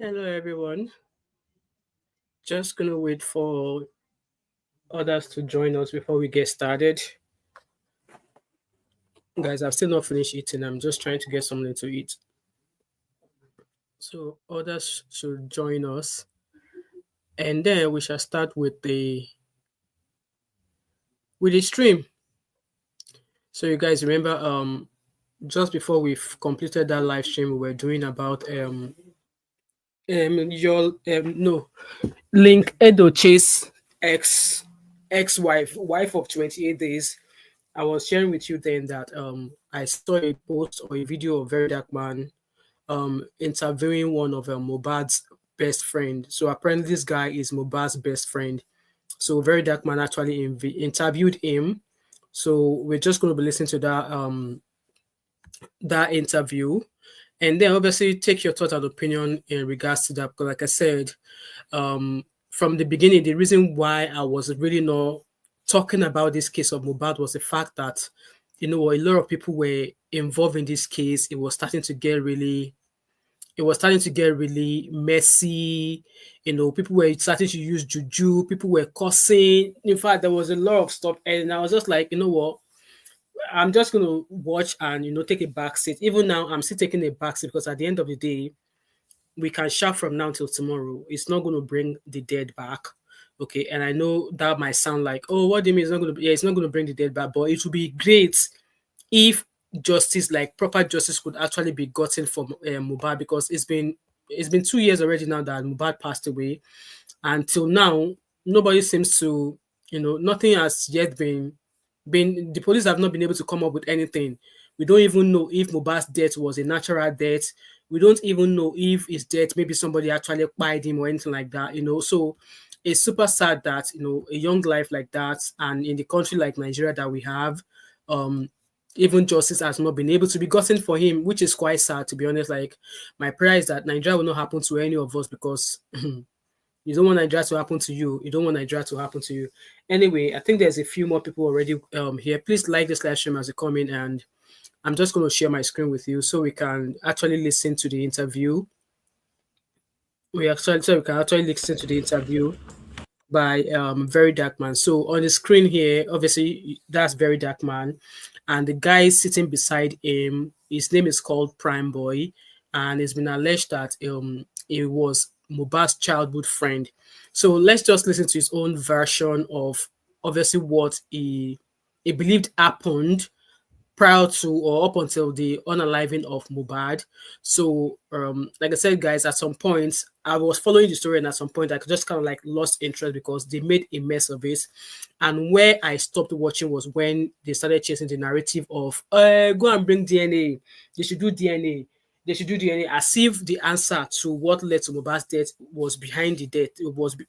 Hello, everyone. Just gonna wait for others to join us before we get started. Guys, I've still not finished eating. I'm just trying to get something to eat. So others should join us. And then we shall start with the stream. So you guys remember just before we've completed that live stream we were doing about your no Link Edochase wife of 28 days. I was sharing with you then that I saw a post or a video of Very Dark Man interviewing one of Mohbad's best friend. So apparently this guy is Mohbad's best friend. So Very Dark Man actually interviewed him. So we're just going to be listening to that interview, and then obviously take your thought and opinion in regards to that. Because like I said, from the beginning, the reason why I was really not talking about this case of Mohbad was the fact that, a lot of people were involved in this case. It was starting to get really messy. People were starting to use juju. People were cursing. In fact, there was a lot of stuff, and I was just like, you know what? I'm just going to watch and take a back seat. Even now, I'm still taking a back seat because at the end of the day, we can shout from now till tomorrow. It's not going to bring the dead back. Okay. And I know that might sound like, oh, what do you mean it's not going to be? Yeah, it's not going to bring the dead back, but it would be great if justice, like proper justice, could actually be gotten for Mohbad, because it's been 2 years already now that Mohbad passed away. Until now, nobody seems to, nothing has yet been the police have not been able to come up with anything. We don't even know if Mohbad's death was a natural death. We don't even know if his death, maybe somebody actually killed him or anything like that. So it's super sad that, a young life like that, and in the country like Nigeria that we have, um, even justice has not been able to be gotten for him, which is quite sad, to be honest. Like, my prayer is that Nigeria will not happen to any of us, because you don't want Nigeria to happen to you. You don't want Nigeria to happen to you. Anyway, I think there's a few more people already here. Please like this live stream as you come in, and I'm just going to share my screen with you so we can actually listen to the interview. We can actually listen to the interview by Very Dark Man. So on the screen here, obviously that's Very Dark Man, and the guy sitting beside him, his name is called Primeboy, and it's been alleged that he was Mohbad's childhood friend. So let's just listen to his own version of obviously what he believed happened prior to or up until the unaliving of Mohbad. So, like I said, guys, at some point I was following the story, and at some point I just kind of like lost interest because they made a mess of it. And where I stopped watching was when they started chasing the narrative of, go and bring DNA. They should do DNA. They should do DNA, as if the answer to what led to Mohbad's death was behind the death.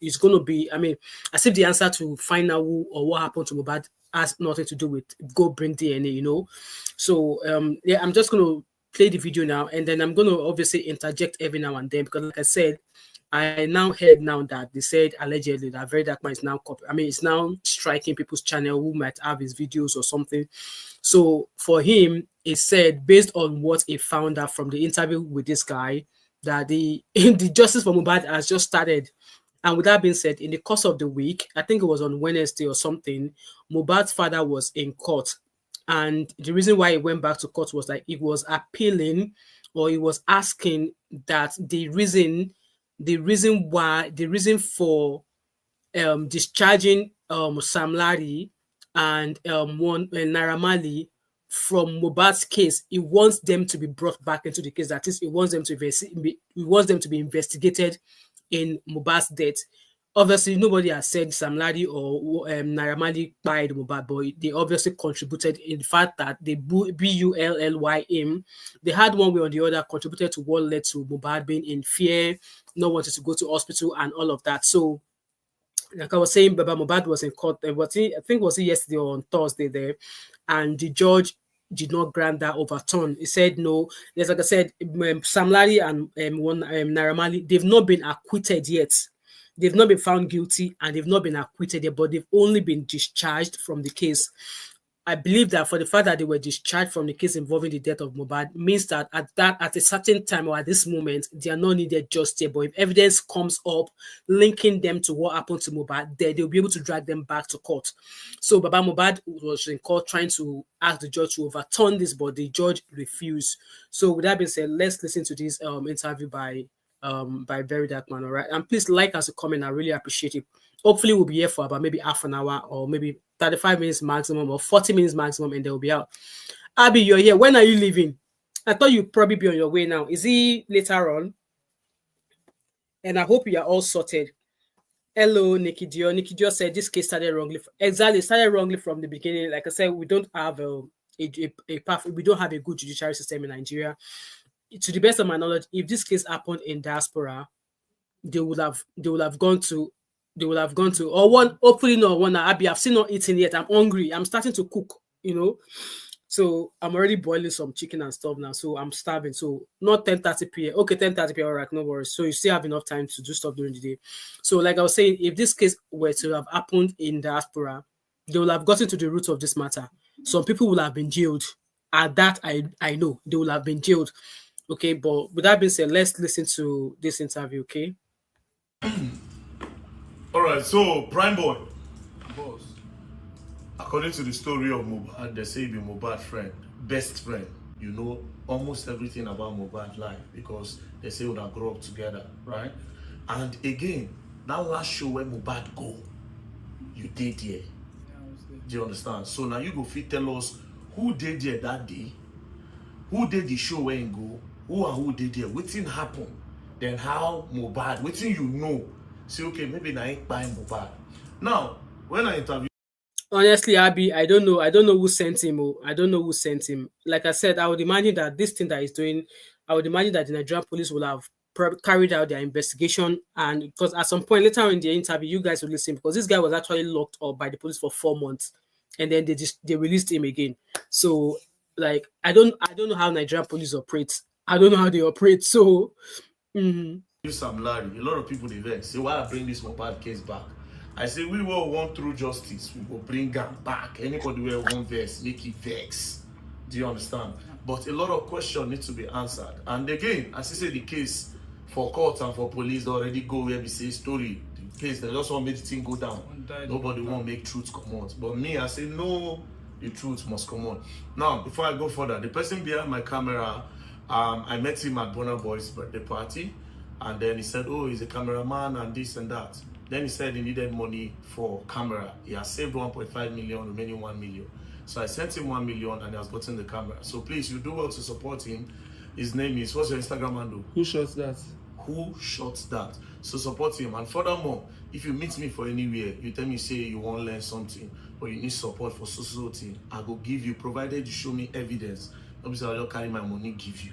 It's going to be, I mean, as if the answer to find out who or what happened to Mohbad has nothing to do with go bring DNA. So yeah, I'm just going to play the video now, and then I'm going to obviously interject every now and then, because like I said, I now heard now that they said allegedly that Very Dark Man is now it's now striking people's channel who might have his videos or something. So for him, he said, based on what he found out from the interview with this guy, that the the justice for Mohbad has just started. And with that being said, in the course of the week, I think it was on Wednesday or something, Mohbad's father was in court. And the reason why he went back to court was like he was appealing, or he was asking that the reason for discharging Sam Larry and one Naira Marley from Mohbad's case, he wants them to be brought back into the case. That is, he wants them to be investigated in Mohbad's death. Obviously, nobody has said Sam Larry or Naira Marley died Mohbad, but they obviously contributed in the fact that they BULLYM. They had one way or the other contributed to what led to Mohbad being in fear, not wanting to go to hospital, and all of that. So, like I was saying, Baba Mohbad was in court. I think was it yesterday or on Thursday there, and the judge did not grant that overturn. He said no. Yes, like I said, Sam Larry and Naira Marley, they've not been acquitted yet. They've not been found guilty and they've not been acquitted yet, but they've only been discharged from the case. I believe that for the fact that they were discharged from the case involving the death of Mohbad means that at a certain time or at this moment they are not needed just yet. But if evidence comes up linking them to what happened to Mohbad, then they'll be able to drag them back to court. So Baba Mohbad was in court trying to ask the judge to overturn this, but the judge refused. So with that being said, let's listen to this interview by Very Dark Man. All right, and please like us a comment. I really appreciate it. Hopefully, we'll be here for about maybe half an hour or maybe 35 minutes maximum or 40 minutes maximum, and they'll be out. Abby, you're here. When are you leaving? I thought you'd probably be on your way now. Is he later on? And I hope you are all sorted. Hello, Nikki Dio. Nikki Dio said this case started wrongly. Exactly, started wrongly from the beginning. Like I said, we don't have a path. We don't have a good judiciary system in Nigeria. To the best of my knowledge, if this case happened in diaspora, they would have gone to or one, hopefully not one. Abby, I've still not eaten yet. I'm hungry. I'm starting to cook, So I'm already boiling some chicken and stuff now. So I'm starving. So not 10:30 p.m. Okay, 10:30 p.m. All right, no worries. So you still have enough time to do stuff during the day. So like I was saying, if this case were to have happened in diaspora, they will have gotten to the root of this matter. Some people will have been jailed. At that, I know they will have been jailed. Okay, but with that being said, let's listen to this interview, okay? All right, so Primeboy, boss. According to the story of Mohbad, they say he be Mohbad friend, best friend. You know almost everything about Mohbad life because they say we grow up together, right? And again, that last show where Mohbad go, you did there. Do you understand? So now you go fit tell us who did there that day, who did the show where he go, who did there, what thing happened, then how Mohbad, what thing you know. Say, okay, maybe I ain't buying Mohbad. Now, when I interview. Honestly, Abby, I don't know who sent him. I don't know who sent him. Like I said, I would imagine that this thing that he's doing, I would imagine that the Nigerian police will have carried out their investigation. And because at some point later in the interview, you guys will listen because this guy was actually locked up by the police for 4 months, and then they released him again. So, like, I don't know how Nigerian police operates. I don't know how they operate. So. Sam Larry, a lot of people they vex. Say why I bring this Mohbad case back. I say we will want through justice. We will bring them back. Anybody will want vex, make it vex. Do you understand? But a lot of questions need to be answered. And again, as I say, the case for court and for police already go where we say story. The case they just want to make the thing go down. Nobody want to make truth come out. But me, I say no, the truth must come out. Now, before I go further, the person behind my camera, I met him at Burna Boy's birthday party. And then he said, oh, he's a cameraman and this and that. Then he said he needed money for camera. He has saved 1.5 million, remaining 1 million. So I sent him 1 million and he has gotten the camera. So please, you do well to support him. His name is, what's your Instagram handle? Who shot that? Who shot that? So support him. And furthermore, if you meet me for anywhere, you tell me, say you want to learn something or you need support for society, I go give you, provided you show me evidence. Obviously, I'll just carry my money, give you.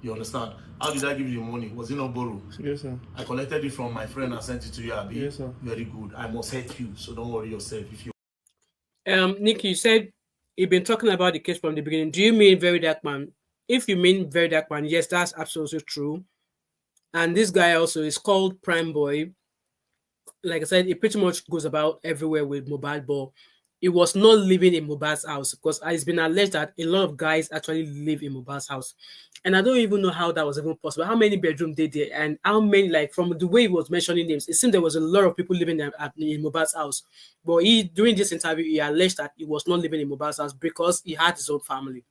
You understand? How did I give you the money? Was it not borrowed? Yes, sir. I collected it from my friend and sent it to you, Abby. Yes, sir. Very good. I must help you, so don't worry yourself. If you Nick, you said you've been talking about the case from the beginning. Do you mean Very Dark Man? If you mean Very Dark Man, yes, that's absolutely true. And this guy also is called Primeboy. Like I said, it pretty much goes about everywhere with Mohbad, but it was not living in Mohbad's house because it's been alleged that a lot of guys actually live in Mohbad's house. And I don't even know how that was even possible. How many bedrooms they did and how many, like from the way he was mentioning names, it seemed there was a lot of people living in Mohbad's house. But during this interview, he alleged that he was not living in Mohbad's house because he had his own family.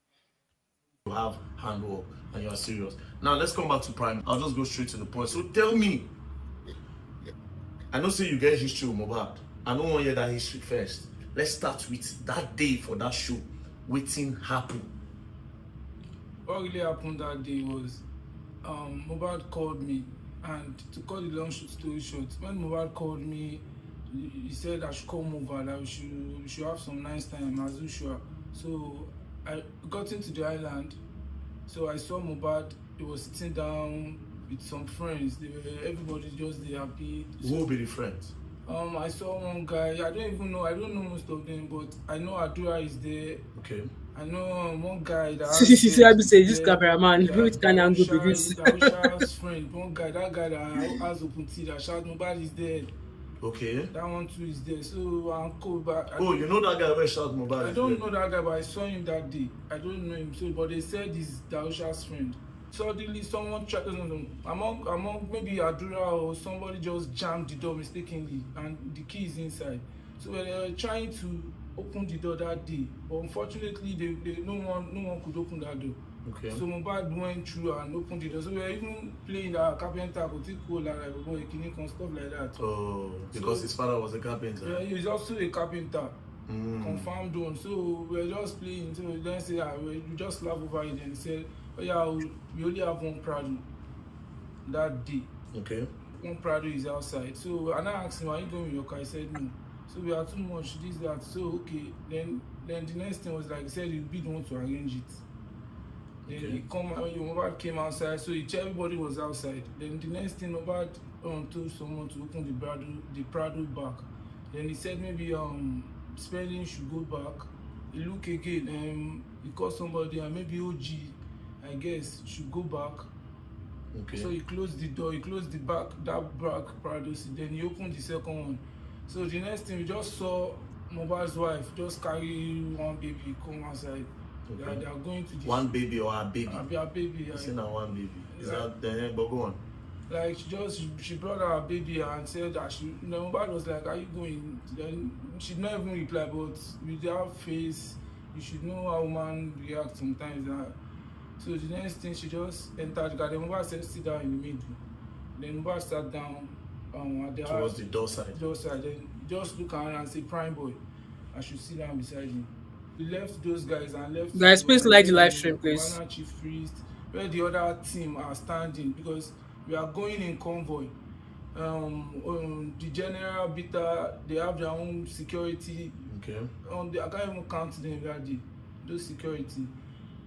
You have handwork and you are serious. Now let's come back to Prime. I'll just go straight to the point. So tell me, I know say you get history with Mohbad. I don't want to hear that history first. Let's start with that day for that show. Waiting happened. What really happened that day was Mohbad called me, and to cut the long story short, when Mohbad called me, he said I should call Mohbad, that we should have some nice time as usual. So I got into the island, so I saw Mohbad. He was sitting down with some friends. Everybody just happy. Who will be the friends? I saw one guy. I don't know most of them, but I know Adura is there. Okay. I know one guy that say this cameraman, which kind of angle be this? That friend, one guy, that guy that has open tea that shout Mohbad is dead. Okay. That one too is there. So Uncle, but Oh, you know that guy where shot Mohbad I is don't there? know that guy, but I saw him that day. I don't know him, so but they said he's Darusha's friend. Suddenly, someone tried among maybe Adura or somebody just jammed the door mistakenly, and the key is inside. So they were trying to open the door that day, but unfortunately, no one could open that door. Okay. So Mohbad went through and opened the door. So we were even playing that carpenter, but it cool like boy, stuff like that. Oh, because his father was a carpenter. Yeah, he's also a carpenter. Confirmed one. So we were just playing. So then say, we just laugh over it and said, oh yeah, we only have one Prado that day. Okay. One Prado is outside. So and I asked him, are you going with your car? He said no. So we are too much, this, that. So okay. Then the next thing was like he said he'd be the one to arrange it. Then Okay. he come when Mohbad came outside, so everybody was outside. Then the next thing Mohbad told someone to open the Prado back. Then he said maybe spending should go back. He look again, he called somebody and maybe OG, I guess, should go back. Okay. So he closed the door, he closed the back Prado seat, then he opened the second one. So the next thing we just saw Mohbad's wife just carry one baby come outside. Okay. They are going to the one baby or a baby? a baby. You say now one baby. Is Yeah. that the but go on. Like she brought her baby and said that Mohbad was like, are you going? Then she did not even reply, but with her face, you should know how woman react sometimes. So the next thing she just entered the garden. Mohbad said sit down in the middle. Then Mohbad sat down at the Towards the door side. Then just look around and say Primeboy, I should sit down beside him. He left those guys and left. Guys, please like the live stream, please. Cubana Chief Priest, where the other team are standing because we are going in convoy. The general Bita, they have their own security. Okay. I can't even count them that day. Those security.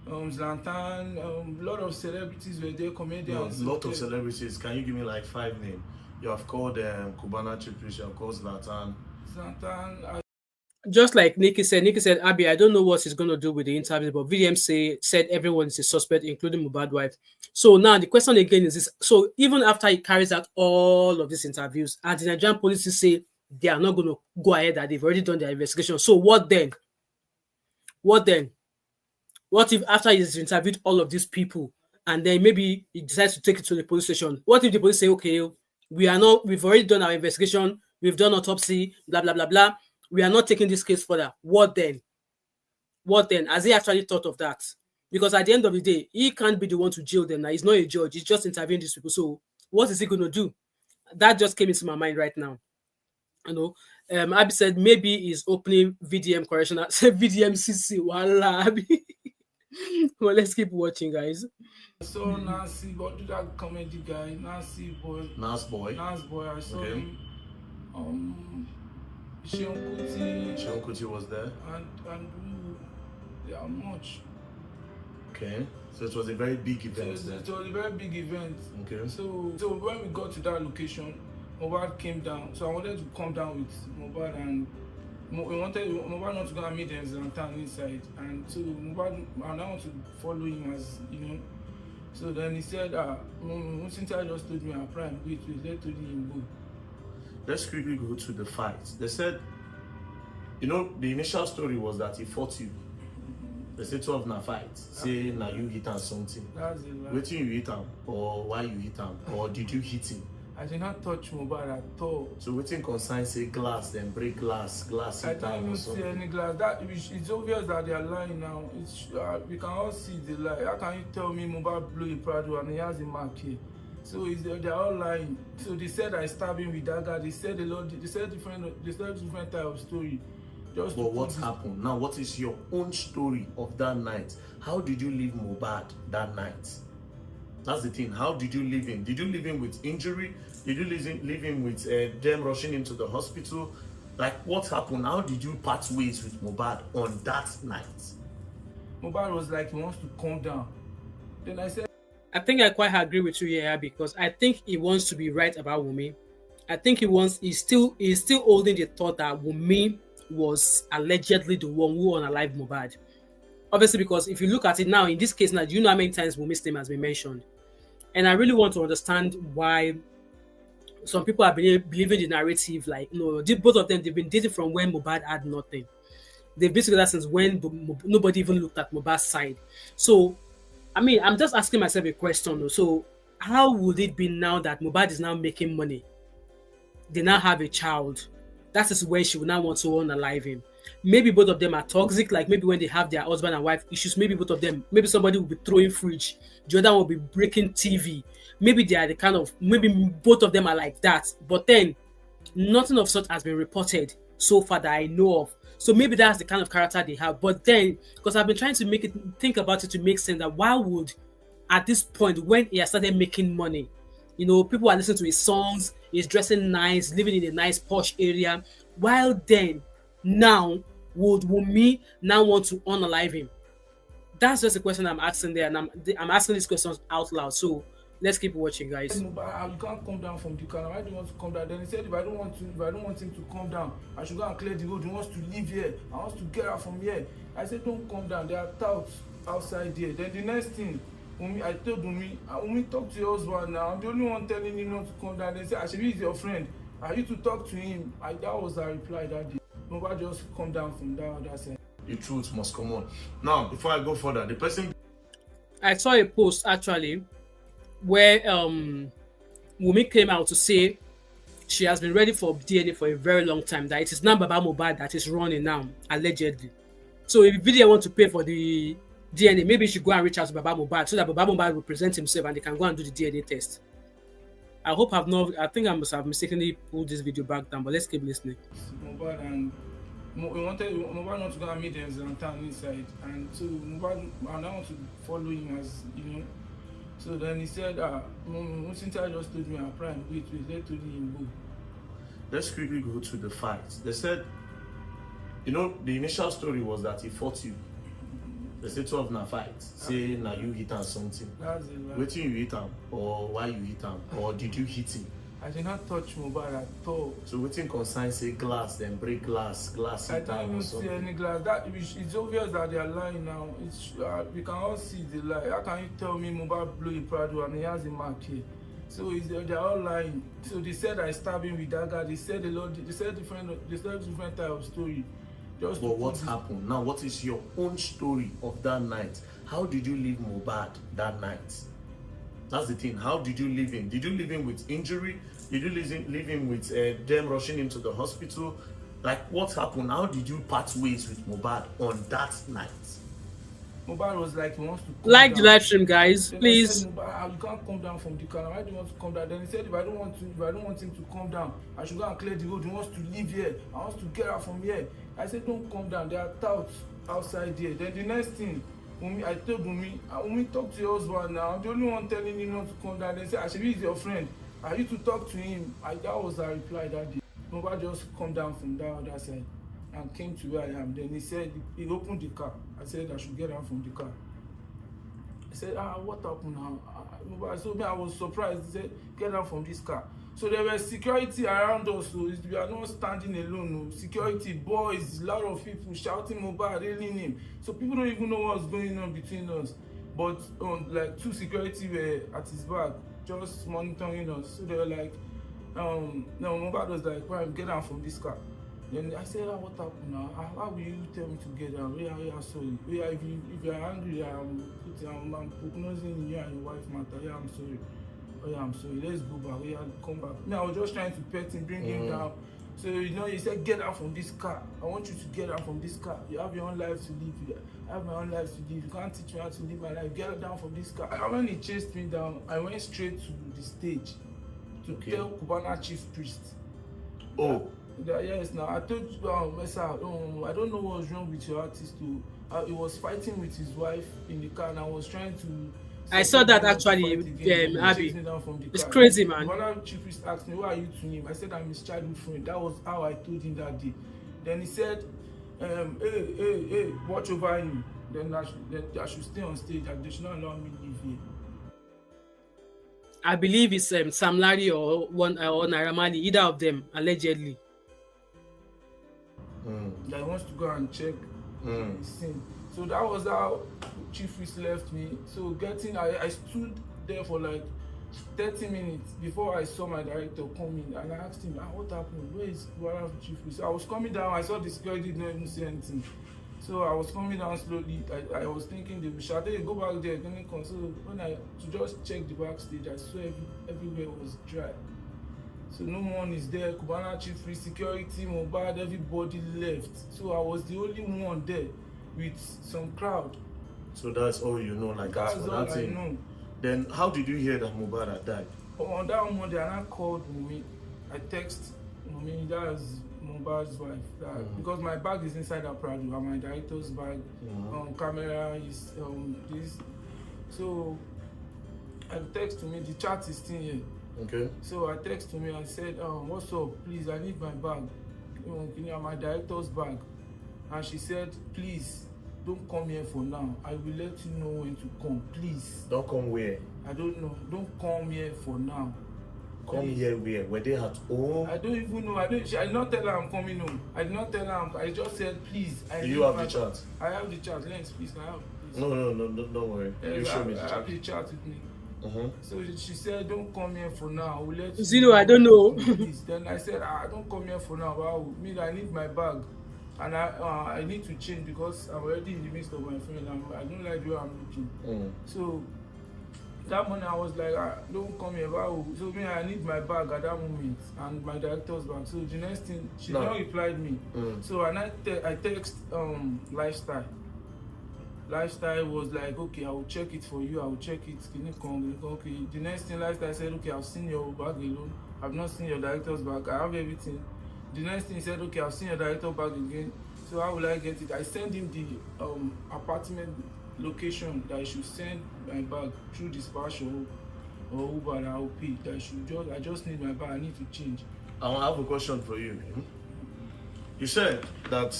Zlatan, a lot of celebrities were there, comedians. A lot of celebrities. Can you give me like 5 names? You have called Cubana Chief Priest, you have called Zlatan. Just like Nikki said, Abby, I don't know what he's going to do with the interview, but VDM said everyone is a suspect, including Mohbad's wife. So now the question again is this. So even after he carries out all of these interviews, and the Nigerian police say they are not going to go ahead, that they've already done their investigation. So what then? What then? What if after he's interviewed all of these people, and then maybe he decides to take it to the police station? What if the police say, okay, we've already done our investigation, we've done autopsy, blah, blah, blah, blah. We are not taking this case further. What then? What then? Has he actually thought of that? Because at the end of the day, he can't be the one to jail them now. He's not a judge. He's just interviewing these people. So what is he going to do? That just came into my mind right now. You know, Abby said maybe he's opening VDM correctional. VDMCC. Voila, Abby. Well, let's keep watching, guys. I saw Nancy, but that comedy guy, Nas boy. I saw him. Sean Kuti was there. And they are much. Okay. So it was a very big event. So it was a very big event. Okay. So when we got to that location, Mohbad came down. So I wanted to come down with Mohbad and Mohbad not to go and meet them Zlatan inside. And so Mohbad, and I want to follow him as So then he said, Cynthia just told me, Prime, wait, let him go. Let's quickly go to the fight. They said, the initial story was that he fought you. They said 12 na fight. Say now you hit him something. That's it. Right? Waiting you hit him, or why you hit him, or did you hit him? I did not touch Mohbad at all. So waiting concern say glass, then break glass I didn't even see any glass. It's obvious that they are lying now. We can all see the lie. How can you tell me Mohbad blew a Prado and he has a mark here? So they are all lying. So they said I stabbed him with dagger. They said a lot. They said different type of story. But what happened? Now, what is your own story of that night? How did you leave Mohbad that night? That's the thing. How did you leave him? Did you leave him with injury? Did you leave him with them rushing him to the hospital? Like, what happened? How did you part ways with Mohbad on that night? Mohbad was like, he wants to calm down. Then I said, I think I quite agree with you here, because I think he wants to be right about Wunmi. I think he's still holding the thought that Wunmi was allegedly the one who unalived Mohbad. Obviously, because if you look at it now, in this case now, do you know how many times Wunmi's name has been mentioned? And I really want to understand why some people are believing the narrative, like, both of them, they've been dating from when Mohbad had nothing. They've been together since when nobody even looked at Mohbad's side. So, I mean, I'm just asking myself a question, though. So, how would it be now that Mohbad is now making money? They now have a child. That is when she will now want to unalive him. Maybe both of them are toxic, like maybe when they have their husband and wife issues, maybe both of them, maybe somebody will be throwing fridge, the other will be breaking TV. Maybe they are the kind of, maybe both of them are like that. But then nothing of such has been reported so far that I know of. So maybe that's the kind of character they have. But then, because I've been trying to think about it to make sense that why would, at this point, when he has started making money, people are listening to his songs, he's dressing nice, living in a nice posh area, while then, now, would Wunmi now want to unalive him? That's just a question I'm asking there, and I'm asking these questions out loud. So let's keep watching, guys. You can't come down from the car. Why do you want to come down? Then he said, if I don't want him to come down, I should go and clear the road. He wants to live here. I want to get out from here. I said, don't come down. There are touts outside there. Then the next thing, I told Wunmi, talk to your husband now. I'm the only one telling him not to come down. They said, Ashebi is your friend. Are you to talk to him? That was our reply that day. Nobody just come down from that other side. The truth must come on. Now, before I go further, the person... I saw a post, actually, where Wunmi came out to say she has been ready for DNA for a very long time, that it is now Baba Mohbad that is running now, allegedly. So if video want to pay for the DNA, maybe she go and reach out to Baba Mohbad so that Baba Mohbad will present himself and they can go and do the DNA test. I think I must have mistakenly pulled this video back down, but let's keep listening. Mohbad and Mohbad want to go and meet them Zantan inside, and so Mohbad, and I want to follow him, as you know. So then he said, Cynthia just told me, Prime, wait, let him go. Let's quickly go to the facts. They said, the initial story was that he fought you. They said 12 na fight. Say now you hit him something. That's it, right? Waiting you hit him, or why you hit him, or did you hit him? I did not touch Mohbad at all. So waiting concern say glass, then break glass I don't even see any glass. It's obvious that they are lying now. We can all see the lie. How can you tell me Mohbad blew a Prado and he has a mark here? So they are all lying. So they said I stabbed him with that guy. They said different type of story. But what happened? Now, what is your own story of that night? How did you leave Mohbad that night? That's the thing. How did you leave him? Did you leave him with injury? Did you leave him with them rushing him to the hospital? Like, what happened? How did you part ways with Mohbad on that night? Mohbad was like, he wants to come like down. The live stream, guys, Then please. I said, Mohbad, you can't come down from the car. Why do you want to come down? Then he said, if I don't want him to come down, I should go and clear the road. He wants to live here. I want to get out from here. I said, don't come down. There are touts outside there. Then the next thing, I told Wunmi, talk to your husband now. I'm the only one telling him not to come down. They said, Ashebi is your friend. Are you to talk to him? That was our reply that day. Nobody just come down from that other side and came to where I am. Then he said, he opened the car. I said I should get out from the car. I said, what happened now? I was surprised. He said, get out from this car. So there was security around us. So we are not standing alone. No. Security, boys, a lot of people shouting Mohbad, hailing him. So people don't even know what's going on between us. But like 2 security were at his back, just monitoring us. So they were like, no, Mohbad was like, Prime, get out from this car. Then I said, what happened now? How will you tell me to get down? Sorry. If you're angry, I'm prognosing you and your wife matter. I'm sorry. I'm sorry. Let's go back. Come back. I was just trying to pet him, bring him down. So, he said, get out from this car. I want you to get out from this car. You have your own life to live. I have my own life to live. You can't teach me how to live my life. Get down from this car. And when he chased me down, I went straight to the stage to tell Cubana chief priest. Oh. Yes, now I told you, Mesa, I don't know what's wrong with your artist too. He was fighting with his wife in the car, and I was trying to. I saw that actually, Abby. It's crazy, man. One chief priest asked me, "Who are you to him?" I said, "I'm his childhood friend." That was how I told him that day. Then he said, "Hey, watch over him." Then I should stay on stage. They should not allow me to leave here. I believe it's Sam Larry or Naira Marley, either of them, allegedly. That he wants to go and check his scene. So that was how Chief Priest left me. So I stood there for like 30 minutes before I saw my director come in, and I asked him, what happened? Where is Kubana chief priest? I was coming down, I saw the security did not even say anything. So I was coming down slowly. I was thinking they will shout, hey, go back there. So when I to just check the backstage, I saw everywhere was dry. So no one is there. Kubana chief priest, security, Mohbad, everybody left. So I was the only one there with some crowd. So that's all you know, like that's as for all that I thing. know. Then how did you hear that Mohbad had died? On that Monday, I called Mumi. I text Mumi, that's Mohbad's wife. Because my bag is inside her Prado, and my director's bag, camera is this. So I text me, the chat is still here. Okay. So I text me, I said, what's up? Please, I need my bag. My director's bag. And she said, please, don't come here for now. I will let you know when to come. Please. Don't come where? I don't know. Don't come here for now. Come here where? Were they at home? I don't even know. I did not tell her I'm coming home. I did not tell her. I just said, please. Do you have the chat? I have the chat. Lens, please. I have. Please. No, don't worry. You show me the chat. I have the chat with me. So she said, don't come here for now. I will let you Zero, I don't know. Please. Then I said, don't come here for now. Wow, I need my bag. And I need to change because I'm already in the midst of my friend. I don't like the way I'm looking. So that morning I was like, don't come here. So I need my bag at that moment and my director's bag. So the next thing, she not replied me. So I text Lifestyle. Lifestyle was like, okay, I will check it for you. I will check it. Can you come? Okay. The next thing Lifestyle said, okay, I've seen your bag alone. I've not seen your director's bag. I have everything. The next thing he said, okay, I've seen your director bag again. So how will I get it? I sent him the apartment location that I should send my bag through dispatch or Uber and I'll pay. I just need my bag. I need to change. I have a question for you. You said that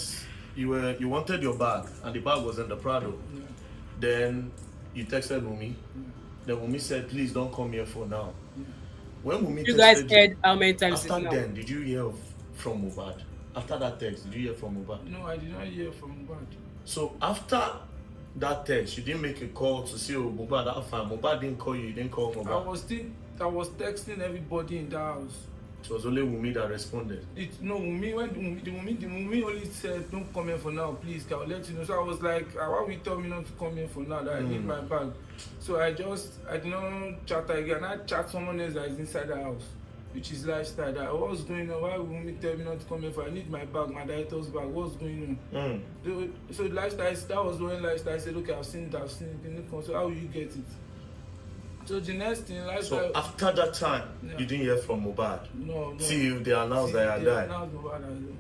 you wanted your bag and the bag was in the Prado. Yeah. Then you texted Wumi. Yeah. Then Wumi said, please don't come here for now. Yeah. When Wumi You guys texted heard how many times after then, did you hear from Mohbad? After that text, did you hear from Mohbad? No, I did not hear from Mohbad. So after that text, you didn't make a call to say, oh, Mohbad, that fine. Mohbad didn't call you didn't call Mohbad. I was texting everybody in the house. It was only Wumi that responded. Wumi only said, don't come here for now, please, I'll let you know. So I was like, why we tell me not to come here for now, that I need my bag. So I did not chat her again. I chat someone else that is inside the house, which is Lifestyle. That what's going on? Why Wumi tell me not to come here for? I need my bag, my director's bag. What's going on? So Lifestyle, that was when Lifestyle said, okay, I've seen it. So how will you get it? So the next thing, Lifestyle. So after that time, you didn't hear from Mohbad? No. Till they announced that he had died.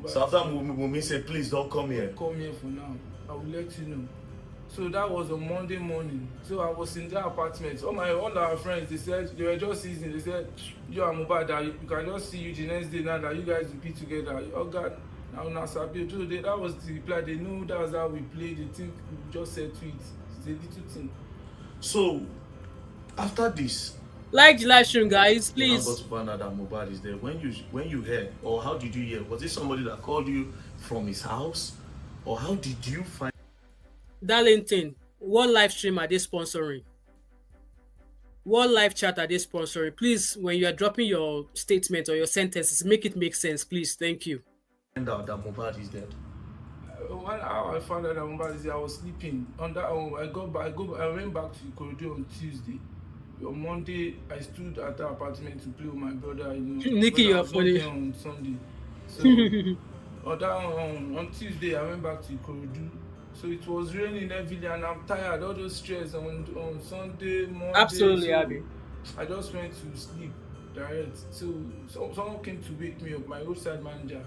So after Wumi said, please don't come here. Don't come here for now. I will let you know. So that was on Monday morning. So I was in that apartment. All our friends, they were just season. They said, you are Mohbad, you can just see you the next day now that you guys will be together. Oh God, now Sabi. So that was the reply. They knew that was how we played. They think we just said to it. It's a little thing. So after this, like the live stream, guys, please. You got to find out that Mohbad is there. When you heard, or how did you hear? Was it somebody that called you from his house, or how did you find? Darlington, what live stream are they sponsoring? What live chat are they sponsoring? Please, when you are dropping your statement or your sentences, make it make sense, please. Thank you. Find out that Mohbad is dead. When I found out that Mohbad is dead, I was sleeping. On that, I went back to Ikorodu on Tuesday. On Monday, I stood at the apartment to play with my brother. Nikki, you're funny. On Sunday. So on Tuesday, I went back to Ikorodu. So it was raining heavily and I'm tired. All those stress on Sunday, Monday. Absolutely, so Abby. I just went to sleep direct. So someone came to wake me up. My roadside manager,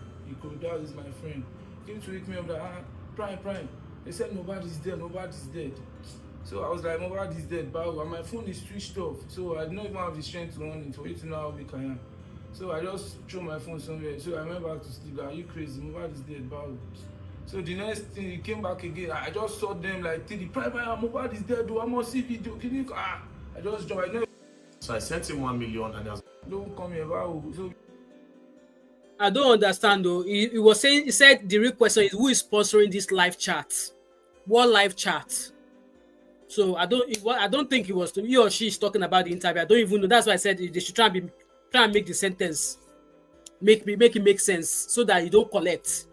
that is my friend, came to wake me up. That Prime. They said Mohbad is dead. Mohbad is dead. So I was like, Mohbad is dead, but and my phone is switched off. So I don't even have the strength to run it for you to know how weak I am. So I just threw my phone somewhere. So I went back to sleep. Are you crazy? Mohbad is dead, but. So the next thing, he came back again. I just saw them like, the Primeboy Mohbad is dead. I must see video. I just jumped. So I sent him 1 million and he was don't come here. So I don't understand though. He said the real question is who is sponsoring this live chat? What live chat? So I don't think it was to he or she is talking about the interview. I don't even know. That's why I said they should try and make the sentence make it make sense so that you don't collect.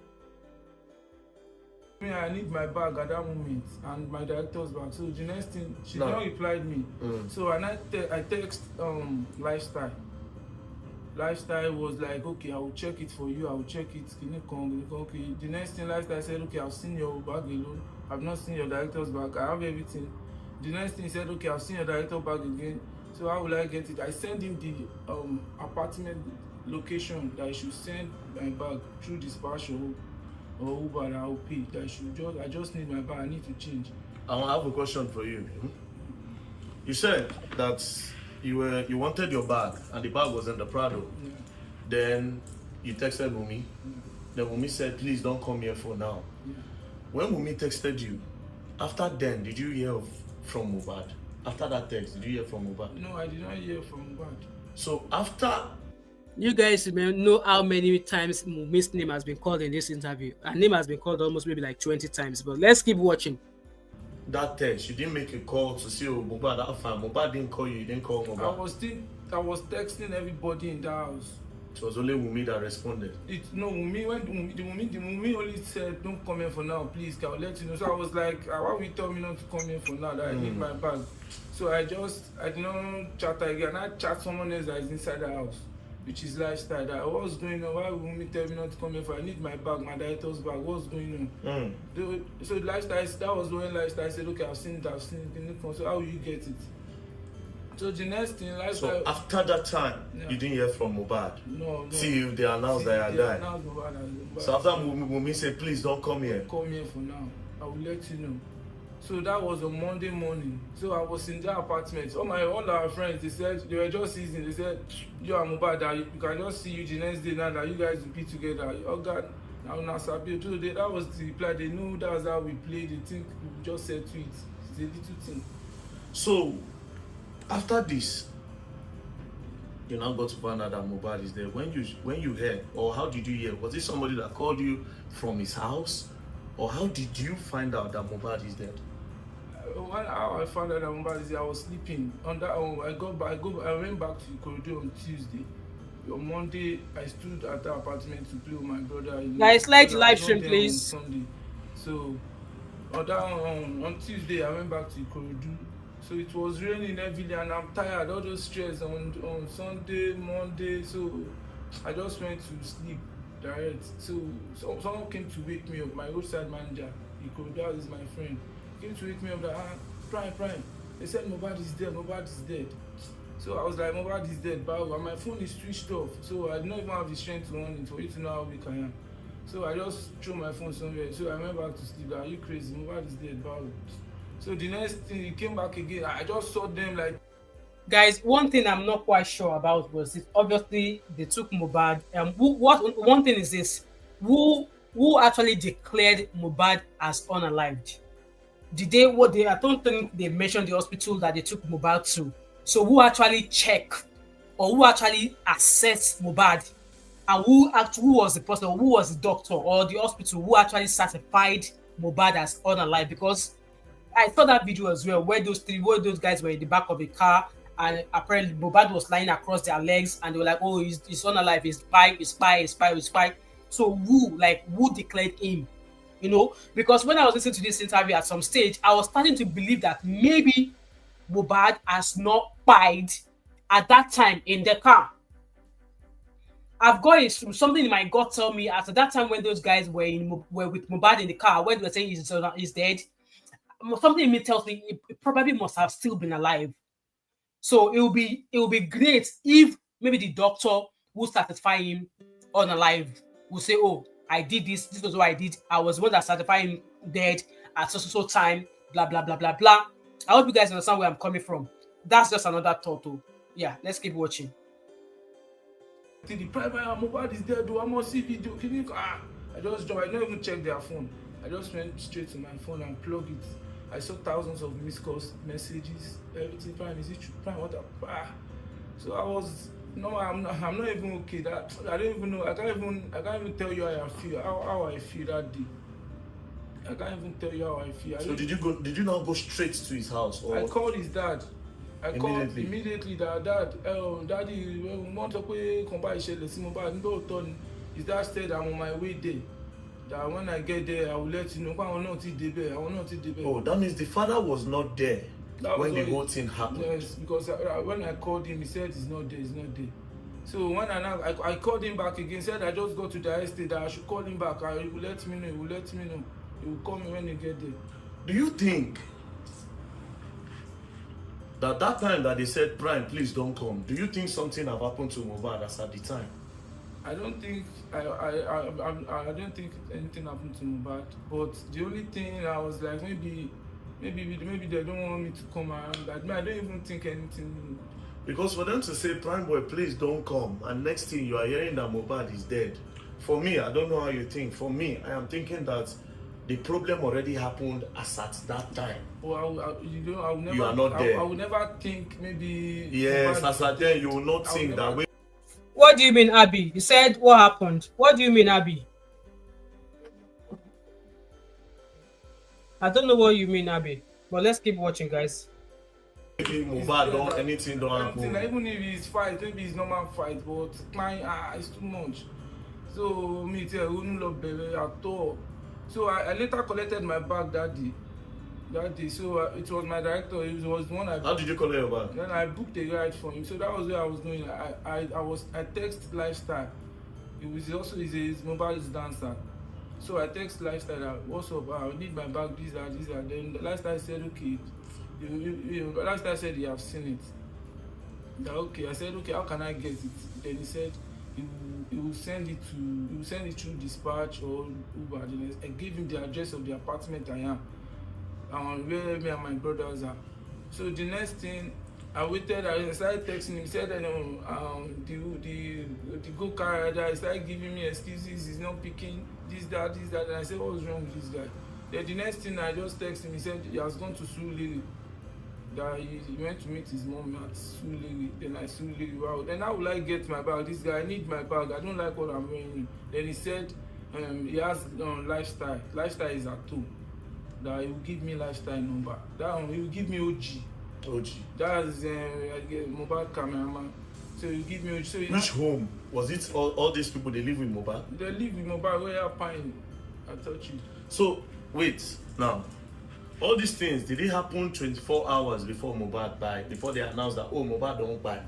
Me, I need my bag at that moment and my director's bag. So the next thing, she No. not replied me. So and I text lifestyle. Lifestyle was like, okay, I will check it for you. I will check it. Can you come? Okay. The next thing, lifestyle said, okay, I've seen your bag alone. I've not seen your director's bag. I have everything. The next thing he said, okay, I've seen your director's bag again. So how will I get it? I send him the apartment location that I should send my bag through dispatch or Uber that I'll pay. That I just need my bag. I need to change. I have a question for you. You said that you wanted your bag and the bag was in the Prado. Yeah. Then you texted Wumi. Then Wumi said, please don't come here for now. Yeah. When Wumi texted you, after then, did you hear from Mohbad? After that text, did you hear from Mohbad? No, I did not hear from Mohbad. So after You guys may know how many times Mumi's name has been called in this interview. Her name has been called almost maybe like 20 times. But let's keep watching. that text, you didn't make a call to see Mohbad that fine. Mohbad didn't call you didn't call Mohbad. I was texting everybody in the house. It was only Wumi that responded. Wumi only said, don't come here for now, please, I'll let you know. So I was like, why will you tell me not to come here for now, that I need my bag? So I did not chat again. I chat someone else that is inside the house, which is lifestyle. That what's going on? Why will Wumi tell me not to come here for? I need my bag, my director's bag. What's going on? So lifestyle, that was when lifestyle said, okay, I've seen it. So how will you get it? So the next thing, lifestyle. So after that time, you didn't hear from Mohbad. No. Till they announced that he died. Mohbad. So after Wumi said, please don't come here. Come here for now. I will let you know. So that was on Monday morning. So I was in their apartment. All our friends, they were just season. They said, you and Mohbad, that you can just see you the next day now that you guys will be together. Oh God, now Sabi. That was the reply. They knew that was how we played. They think we just said to it. It's a little thing. So after this, you now got to find out that Mohbad is there. When you heard, or how did you hear? Was it somebody that called you from his house? Or how did you find out that Mohbad is dead? How I found out that Mohbad is there, I was sleeping. On that, I went back to Ikorodu on Tuesday. On Monday, I stood at the apartment to play with my brother. Guys, like the live stream, please. On Sunday. So on Tuesday, I went back to Ikorodu. So it was raining heavily and I'm tired, all those stress on Sunday, Monday. So I just went to sleep direct. So someone came to wake me up, my roadside manager, Ikorodu is my friend, came to wake me up that, Prime. They said Mohbad is dead. So I was like, Mohbad is dead, but my phone is switched off. So I don't even have the strength to run it for you to know how weak I am. So I just threw my phone somewhere. So I went back to sleep. Are you crazy? Mohbad is dead, bro. So the next thing, he came back again. I just saw them like. Guys, one thing I'm not quite sure about was it obviously they took Mohbad. One thing is this: who actually declared Mohbad as unalived? I don't think they mentioned the hospital that they took Mohbad to. So who actually checked or who actually assessed Mohbad, and who was the person, or who was the doctor or the hospital who actually certified Mohbad as unalive? Because I saw that video as well where those guys were in the back of the car and apparently Mohbad was lying across their legs and they were like, oh, he's unalive, he's spy. So who declared him? You know, because when I was listening to this interview at some stage, I was starting to believe that maybe Mohbad has not spied at that time in the car. I've got something in my gut tell me at that time when those guys were with Mohbad in the car, when they were saying he's dead, something in me tells me it probably must have still been alive. So it will be great if maybe the doctor will certify him unalive, will say, oh, I did this was what I did. I was the one that certified him dead at so time, blah blah blah blah blah. I hope you guys understand where I'm coming from. That's just another thought too. Yeah, let's keep watching. The private Mohbad is dead, I must see video. I just jumped. I don't even check their phone. I just went straight to my phone and plugged it. I saw thousands of missed calls, messages, everything. Prime, is it true? Prime, what the So I was I'm not even okay. That I don't even know. I can't even tell you how I feel that day. I can't even tell you how I feel. So did you not go straight to his house? Or I called his dad. I called Immediately? immediately that daddy, want to pay compare ìṣẹ̀lẹ̀ sí Mohbad nígbà tó ní. His dad said I'm on my way there. That when I get there, I will let you know. I will not débẹ̀. I will not débẹ̀. Oh, that means the father was not there when the whole thing happened. Yes, because when I called him, he said he's not there. He's not there. So when I called him back again, said I just got to the estate that I should call him back. He will let me know. He will let me know. He will call me when he get there. Do you think that time that they said, Prime, please don't come, do you think something have happened to Mohbad as at the time? I don't think I don't think anything happened to Mohbad. But the only thing I was like, maybe they don't want me to come around. Like, I don't even think anything. Because for them to say, Prime Boy, please don't come, and next thing you are hearing that Mohbad is dead. For me, I don't know how you think. For me, I am thinking that the problem already happened as at that time. Well, I will never. You are not there. I will never think maybe. Yes, Mohbad, as at then you will not think that way. What do you mean, Abby? You said what happened. What do you mean, Abby? I don't know what you mean, Abby. But let's keep watching, guys. Maybe Mohbad don't anything don't happen. Even if it's fight, maybe it's normal fight, but it's too much. So me too, I wouldn't love baby at all. So I later collected my bag that day. So it was my director. It was the one I. How did you collect your bag? Then I booked a ride for him. So that was where I was going. I text Lifestyle. He's Mohbad's dancer. So I text Lifestyle that, what's up? I need my bag, this, that. Then Lifestyle said, okay. Lifestyle said he have seen it. That, okay. I said, okay, how can I get it? Then he said he will send it through dispatch or Uber. Then I gave him the address of the apartment I am. Where me and my brothers are. So the next thing, I waited. I started texting him. He said, the go-car rider, he started giving me excuses. He's not picking this, that. And I said, what's wrong with this guy? Then the next thing, I just texted him. He said he has gone to Suliri. That he went to meet his mom at Suliri. Then I Suliri. Wow. Then how will I get my bag? This guy, I need my bag. I don't like what I'm wearing. Then he said he has Lifestyle. Lifestyle is at 2. That he will give me Lifestyle number. That one, he will give me OG. That is Mohbad cameraman. So he will give me OG. So which home? Was it all these people, they live with Mohbad? They live with Mohbad where you're pine. I touch you. So wait, now all these things, did it happen 24 hours before Mohbad died? Before they announced that, oh, Mohbad don't buy?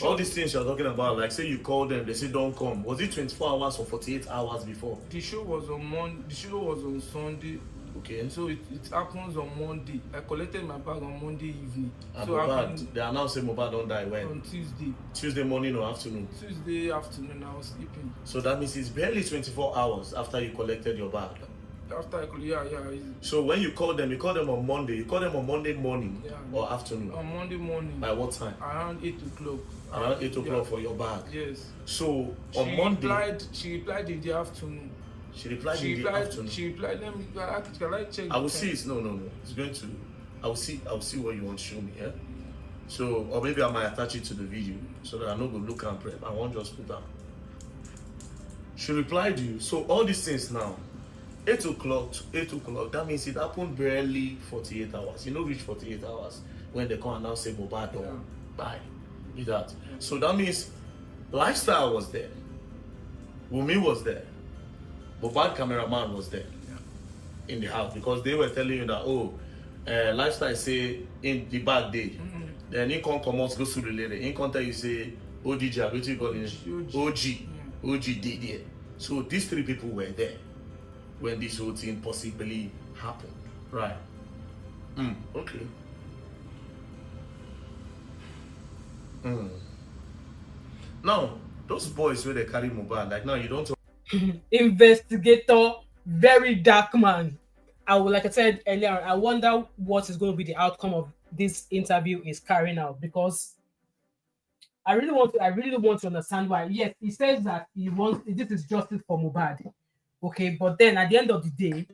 All these things you're talking about, like say you call them, they say don't come. Was it 24 hours or 48 hours before? The show was on Monday. The show was on Sunday. Okay. So it happens on Monday. I collected my bag on Monday evening. And so Mohbad, they announced say Mohbad don't die when? On Tuesday. Tuesday morning or afternoon? Tuesday afternoon, I was sleeping. So that means it's barely 24 hours after you collected your bag. Yeah. So when you call them on Monday. You call them on Monday morning or afternoon? On Monday morning. By what time? Around 8 o'clock. Around 8 o'clock for your bag? Yes. So on Monday... She replied in the afternoon. She replied in the afternoon. She replied, can I check? I will see it. No. It's going to... I will see what you want to show me, yeah? So, or maybe I might attach it to the video so that I know go look and prep. I won't just put that. She replied you. So all these things now, 8 o'clock, that means it happened barely 48 hours. You know, reach 48 hours when they come and now say Mohbad don't buy. Is that? So that means Lifestyle was there. Wumi was there. Mohbad cameraman was there in the house because they were telling you that, Lifestyle say in the bad day. Then he can't come out, go through the lady. He can't tell you say, OG, what you call it? OG did there. So these 3 people were there when this whole thing possibly happened. Right. Okay. Now, those boys where they carry Mohbad, like now you don't talk. Investigator VERYDARKMAN. Like I said earlier, I wonder what is going to be the outcome of this interview is carrying out, because I really want to understand why. Yes, he says that this is justice for Mohbad. Okay, but then at the end of the day,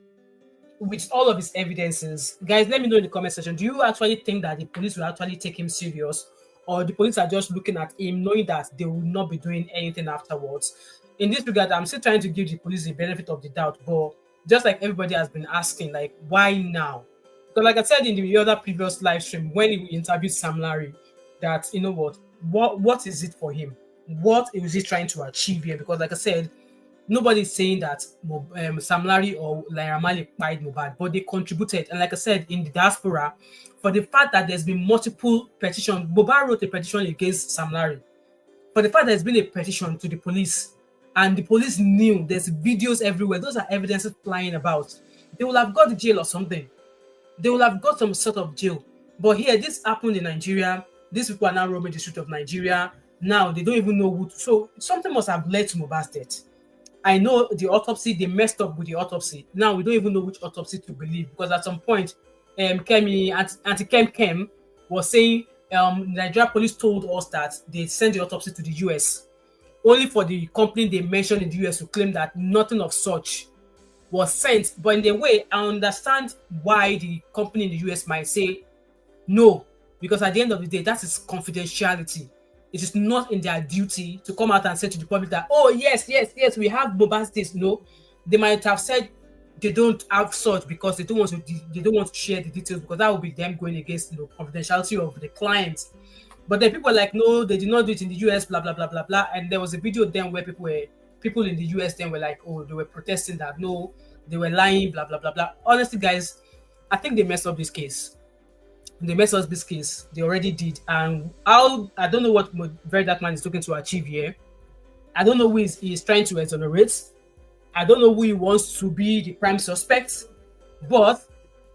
with all of his evidences, guys, let me know in the comment section. Do you actually think that the police will actually take him serious, or the police are just looking at him knowing that they will not be doing anything afterwards? In this regard, I'm still trying to give the police the benefit of the doubt, but just like everybody has been asking, like, why now? Because, like I said in the other previous live stream when we interviewed Sam Larry, that you know what is it for him? What is he trying to achieve here? Because, like I said, nobody's saying that Sam Larry or Naira Marley pied Mohbad, but they contributed. And like I said, in the diaspora, for the fact that there's been multiple petitions, Mohbad wrote a petition against Sam Larry. For the fact there's been a petition to the police, and the police knew there's videos everywhere, those are evidences flying about. They will have got the jail or something. They will have got some sort of jail. But here, this happened in Nigeria. These people are now roaming the street of Nigeria. Now they don't even know who to. So something must have led to Mohbad's death. I know the autopsy, they messed up with the autopsy. Now we don't even know which autopsy to believe because at some point, Kemi, Auntie Kem was saying Nigeria police told us that they sent the autopsy to the US, only for the company they mentioned in the US to claim that nothing of such was sent. But in a way, I understand why the company in the US might say no, because at the end of the day, that is confidentiality. It is not in their duty to come out and say to the public that, oh, yes, we have Mohbad's this. No, they might have said they don't have such because they don't want to share the details because that would be them going against the confidentiality of the client. But then people are like, no, they did not do it in the US, blah blah blah blah blah. And there was a video then where people in the US then were like, oh, they were protesting that no, they were lying, blah blah blah blah. Honestly, guys, I think they messed up this case. They messed up this case. They already did. And I don't know what VERYDARKMAN is looking to achieve here. I don't know who he's trying to exonerate. I don't know who he wants to be the prime suspect. But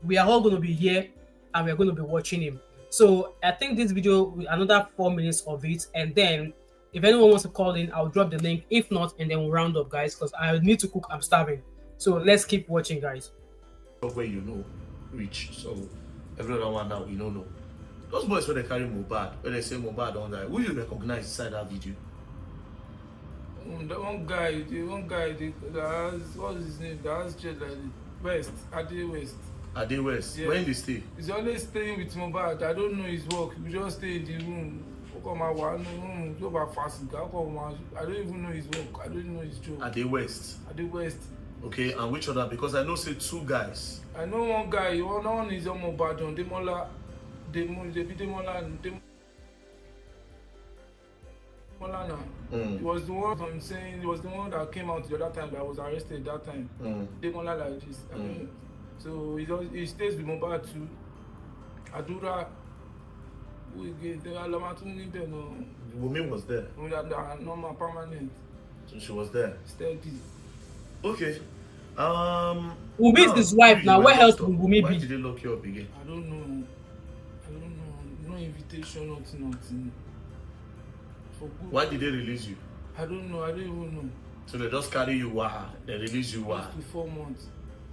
we are all going to be here and we're going to be watching him. So I think this video, another 4 minutes of it. And then if anyone wants to call in, I'll drop the link. If not, and then we'll round up, guys, because I need to cook. I'm starving. So let's keep watching, guys. Where you know, reach. So every other one now we don't know. Those boys when they carry Mohbad, when they say Mohbad on that, will you recognize inside that video? The one guy, that has, what's his name? That has just like West, Ade West. Ade West. Yeah. When they stay? He's always staying with Mohbad. I don't know his work. We just stay in the room. I don't even know his work. I don't even know his job. Ade West. Ade West. Okay, and which other? Because I know say 2 guys. I know one guy. One is on Mohbad on Demola. He was the one from saying he was the one that came out the other time that was arrested that time. Demola like this. So he stays with Mohbad too. Adura. Wumi was there. Normal permanent. So she was there. Steady. Okay. Wumi is his wife now. Where else will Wumi be? Why did they lock you up again? I don't know. No invitation, nothing. Why did they release you? I don't know. I don't even know. So they just carry you, they release you, Close to 4 months.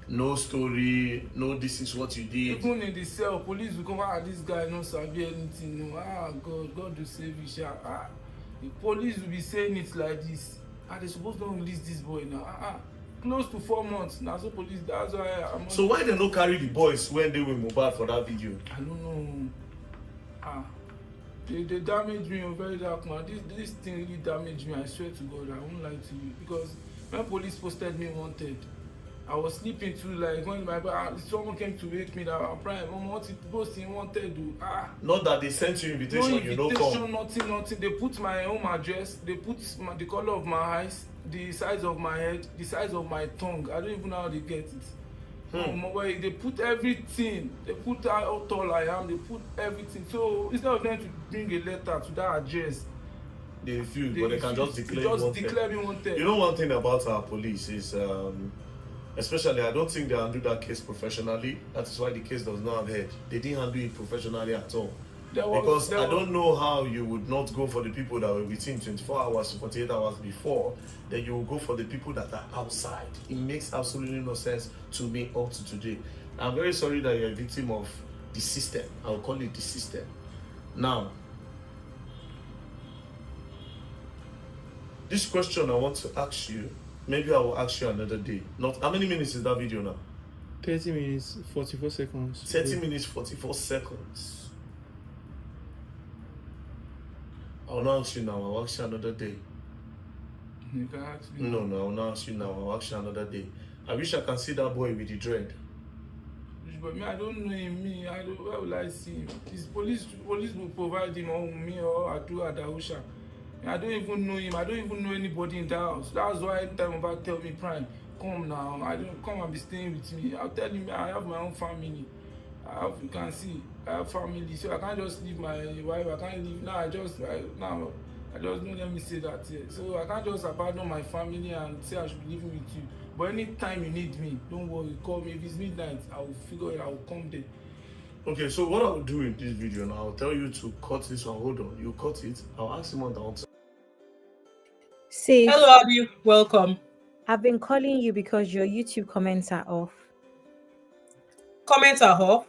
No story, no this is what you did. Even in the cell, police will come, this guy not sabi anything. No. God will save you. The police will be saying it like this. They supposed to release this boy now. Close to 4 months. Now so police, that's why I'm. So why they not carry the boys when they were Mohbad for that video? I don't know. They damaged me on VERYDARKMAN. This thing really damaged me. I swear to God, I won't lie to you. Because when police posted me wanted, I was sleeping too, like when someone came to wake me that I'm prime. What it posting wanted to Not that they sent you invitation, you don't come. Nothing. They put my home address, they put the color of my eyes, the size of my head, the size of my tongue. I don't even know how they get it. They put everything. They put how tall I am. They put everything. So instead of them to bring a letter to that address, they refuse, but they can just declare. Me wanted. You know one thing about our police is, especially I don't think they handle that case professionally. That is why the case does not have head. They didn't handle it professionally at all. Because I don't know how you would not go for the people that were within 24 hours, 48 hours before, then you will go for the people that are outside. It makes absolutely no sense to me up to today. I'm very sorry that you're a victim of the system. I'll call it the system. Now, this question I want to ask you, maybe I will ask you another day. Not how many minutes is that video now? 30 minutes, 44 seconds. 30 minutes, 44 seconds. I'll not ask you now, I'll ask you another day. You can ask me. No, I'll not ask you now, I'll ask you another day. I wish I can see that boy with the dread. But me, I don't know him. Me, I don't. Where will I see him? His police will provide him on me or Adu Adausha. I don't even know him. I don't even know anybody in that house. That's why every time about tell me, Prime, come now. I don't come and be staying with me. I'll tell him I have my own family. You can see, I have family, so I can't just leave my wife. I can't leave now. I just don't let me say that here. So I can't just abandon my family and say I should be living with you. But anytime you need me, don't worry, call me. If it's midnight, I will figure it. I will come there. Okay, so what I'll do in this video now, I'll tell you to cut this one. Hold on, you cut it. I'll ask him on the outside. Sis, Hello, Abby. Welcome. I've been calling you because your YouTube comments are off. Comments are off.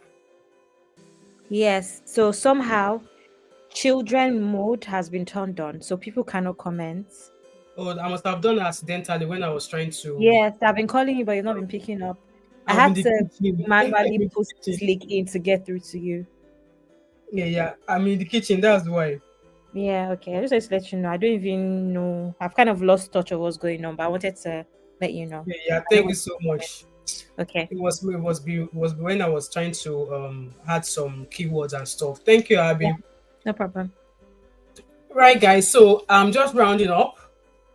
Yes, so somehow children mode has been turned on, so people cannot comment. Oh, I must have done it accidentally when I was trying to. Yes, I've been calling you, but you've not been picking up. I I'm had in to the kitchen. manually post link in to get through to you. Yeah. I'm in the kitchen. That's why. Yeah, okay. I just wanted to let you know. I don't even know. I've kind of lost touch of what's going on, but I wanted to let you know. Yeah. Thank you so much. Okay. It was when I was trying to add some keywords and stuff. Thank you, Abby. Yeah. No problem. Right, guys. So I'm just rounding up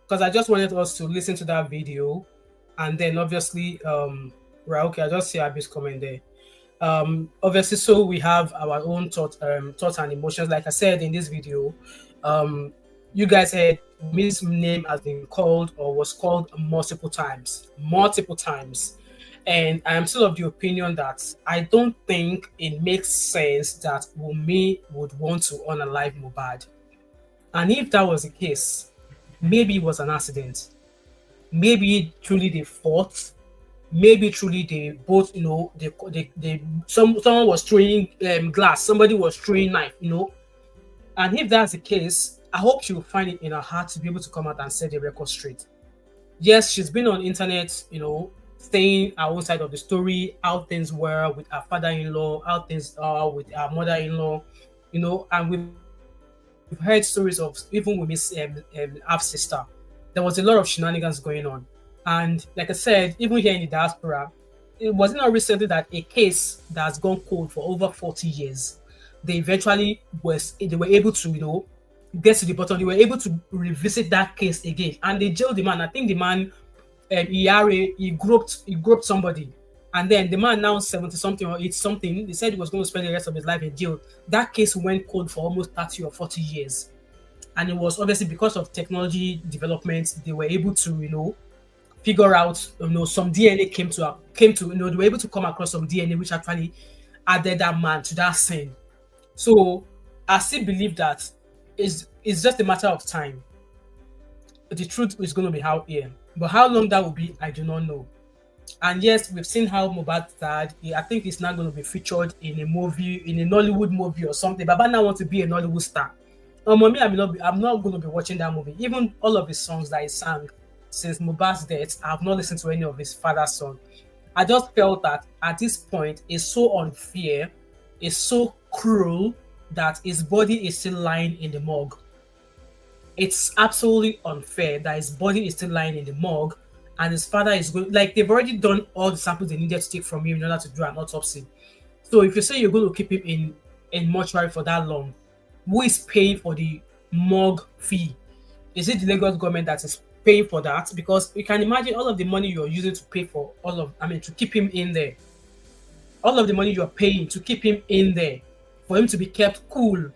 because I just wanted us to listen to that video, and then obviously, right. Okay, I just see Abby's comment there. Obviously, so we have our own thoughts and emotions. Like I said in this video, you guys heard Miss name has been called or was called multiple times, and I am still of the opinion that I don't think it makes sense that Wunmi would want to unalive Mohbad. And if that was the case, maybe it was an accident. Maybe truly they fought. Maybe truly they both, someone was throwing glass, somebody was throwing knife, And if that's the case, I hope she will find it in her heart to be able to come out and set the record straight. Yes, she's been on internet, saying her own side of the story, how things were with her father-in-law, how things are with her mother-in-law, and we've heard stories of even with Miss half sister. There was a lot of shenanigans going on. And like I said, even here in the diaspora, it was not recently that a case that has gone cold for over 40 years, they were able to, get to the bottom. They were able to revisit that case again. And they jailed the man. I think the man, he groped somebody. And then the man now 70 something or 80 something, he said he was going to spend the rest of his life in jail. That case went cold for almost 30 or 40 years. And it was obviously because of technology development, they were able to, figure out, some DNA came to, they were able to come across some DNA which actually added that man to that scene. So I still believe that it's just a matter of time. The truth is going to be out here. But how long that will be, I do not know. And yes, we've seen how Mohbad died. I think he's not going to be featured in a movie, in a Nollywood movie or something. Baba now wants to be a Nollywood star. Mommy, I'm not going to be watching that movie. Even all of his songs that he sang since Mohbad's death, I have not listened to any of his father's songs. I just felt that at this point, it's so unfair, it's so cruel that his body is still lying in the morgue. It's absolutely unfair that his body is still lying in the morgue and his father is going, like, they've already done all the samples they needed to take from him in order to do an autopsy. So if you say you're going to keep him in mortuary for that long, who is paying for the morgue fee? Is it the Lagos government that is paying for that? Because you can imagine all of the money you're using to pay for to keep him in there. All of the money you're paying to keep him in there, for him to be kept cool.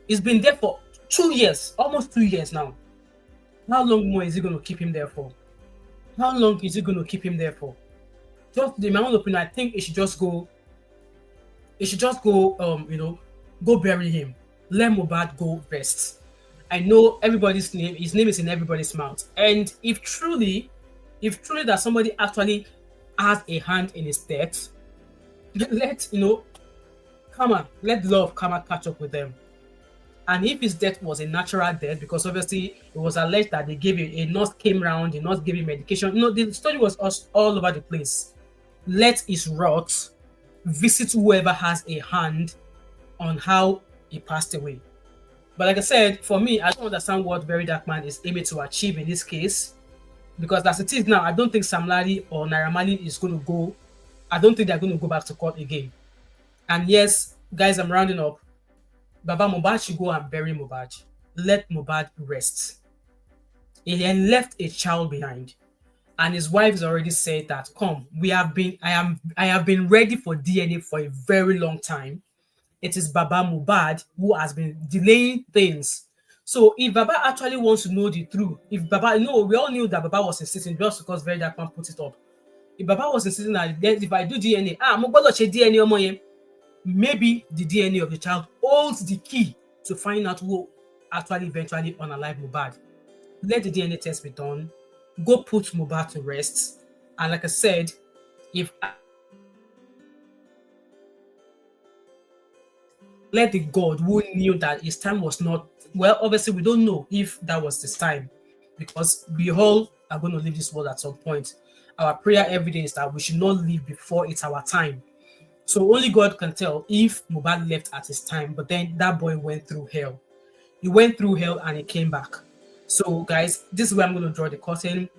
He's been there for 2 years, almost 2 years now. How long more is he going to keep him there for? How long is he going to keep him there for? Just in my own opinion, I think it should just go. It should just go. Go bury him. Let Mohbad go rest. I know everybody's name. His name is in everybody's mouth. And if truly that somebody actually has a hand in his death, let love karma catch up with them. And if his death was a natural death, because obviously it was alleged that they gave him, a nurse came around, the nurse gave him medication. The story was all over the place. Let his rot visit whoever has a hand on how he passed away. But like I said, for me, I don't understand what VERYDARKMAN is aiming to achieve in this case. Because as it is now, I don't think Sam Larry or Naira Marley is going to go. I don't think they're going to go back to court again. And yes, guys, I'm rounding up. Baba Mohbad should go and bury Mohbad. Let Mohbad rest. He then left a child behind, and his wife has already said that, "Come, I have been ready for DNA for a very long time. It is Baba Mohbad who has been delaying things." So if Baba actually wants to know the truth, if Baba, we all knew that Baba was insisting just because Very Dark Man put it up. If Baba was insisting that if I do DNA, mo gbọ́dọ̀ ṣe DNA ọmọ yẹn, maybe the DNA of the child holds the key to find out who actually eventually unalive Mohbad. Let the DNA test be done. Go put Mohbad to rest. And like I said, if let the God who knew that his time was not, well, obviously we don't know if that was his time, because we all are going to leave this world at some point. Our prayer every day is that we should not leave before it's our time. So only God can tell if Mohbad left at his time, but then that boy went through hell. He went through hell and he came back. So guys, this is where I'm going to draw the curtain.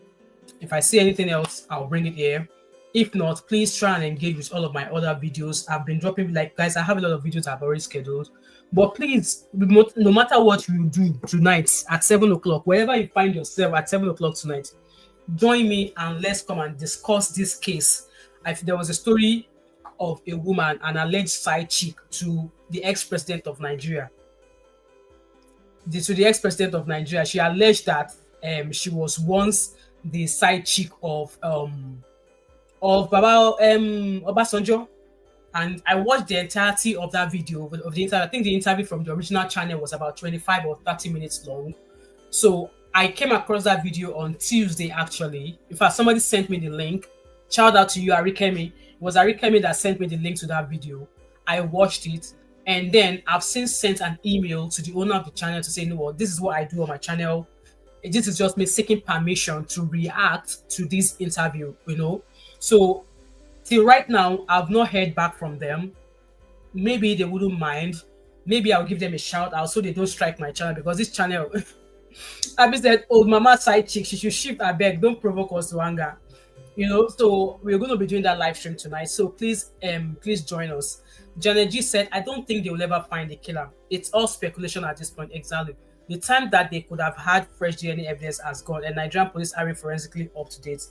If I see anything else, I'll bring it here. If not, please try and engage with all of my other videos. I've been dropping, like, guys, I have a lot of videos I've already scheduled. But please, no matter what you do tonight at 7 o'clock, wherever you find yourself at 7 o'clock tonight, join me and let's come and discuss this case. There was a story of a woman, an alleged side chick to the ex-president of Nigeria. To the ex-president of Nigeria, she alleged that she was once the side chick of Baba Obasanjo, and I watched the entirety of that video of the interview. I think the interview from the original channel was about 25 or 30 minutes long. So I came across that video on Tuesday, actually. In fact, somebody sent me the link. Shout out to you, Arikemi. It was Arikemi that sent me the link to that video. I watched it, and then I've since sent an email to the owner of the channel to say, this is what I do on my channel. This is just me seeking permission to react to this interview, So till right now, I've not heard back from them. Maybe they wouldn't mind. Maybe I'll give them a shout out so they don't strike my channel, because this channel, I said, old mama side chick, she should shift her beg, don't provoke us to anger. So we're going to be doing that live stream tonight. So please join us. Janet G said, I don't think they will ever find the killer. It's all speculation at this point. Exactly. The time that they could have had fresh DNA evidence has gone, and Nigerian police are forensically up to date.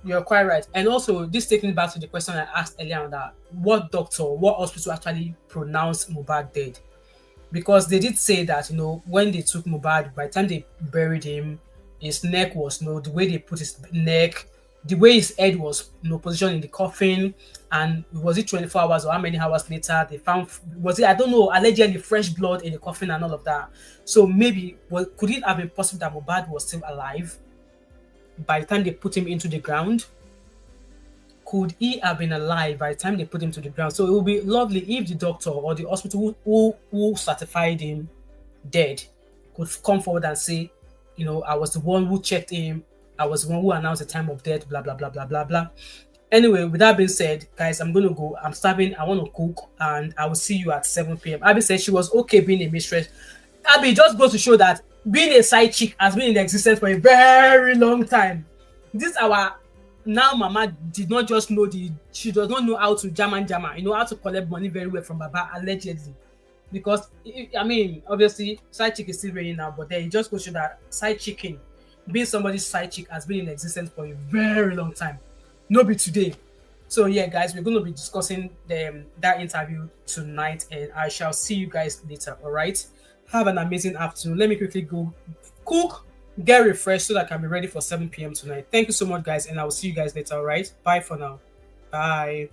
You're quite right. And also, this taking back to the question I asked earlier on, that what doctor, what hospital actually pronounced Mohbad dead? Because they did say that, when they took Mohbad, by the time they buried him, his neck was, the way they put his neck, the way his head was, positioned in the coffin, and was it 24 hours or how many hours later they found, I don't know, allegedly fresh blood in the coffin and all of that. So maybe, could it have been possible that Mohbad was still alive by the time they put him into the ground? Could he have been alive by the time they put him to the ground? So it would be lovely if the doctor or the hospital who certified him dead could come forward and say, I was the one who checked him, I was the one who announced the time of death, blah, blah, blah, blah, blah, blah. Anyway, with that being said, guys, I'm going to go. I'm starving. I want to cook, and I will see you at 7 p.m. Abby said she was okay being a mistress. Abby, just goes to show that being a side chick has been in existence for a very long time. This our now mama did not just know she does not know how to jama, how to collect money very well from Baba, allegedly. Because, obviously, side chick is still reigning now, but then it just goes to show that side chicking, being somebody's side chick, has been in existence for a very long time. Not be today. So yeah, guys, we're going to be discussing that interview tonight, and I shall see you guys later. All right, have an amazing afternoon. Let me quickly go cook, get refreshed so that I can be ready for 7 p.m. tonight. Thank you so much, guys, and I will see you guys later. All right, bye for now. Bye.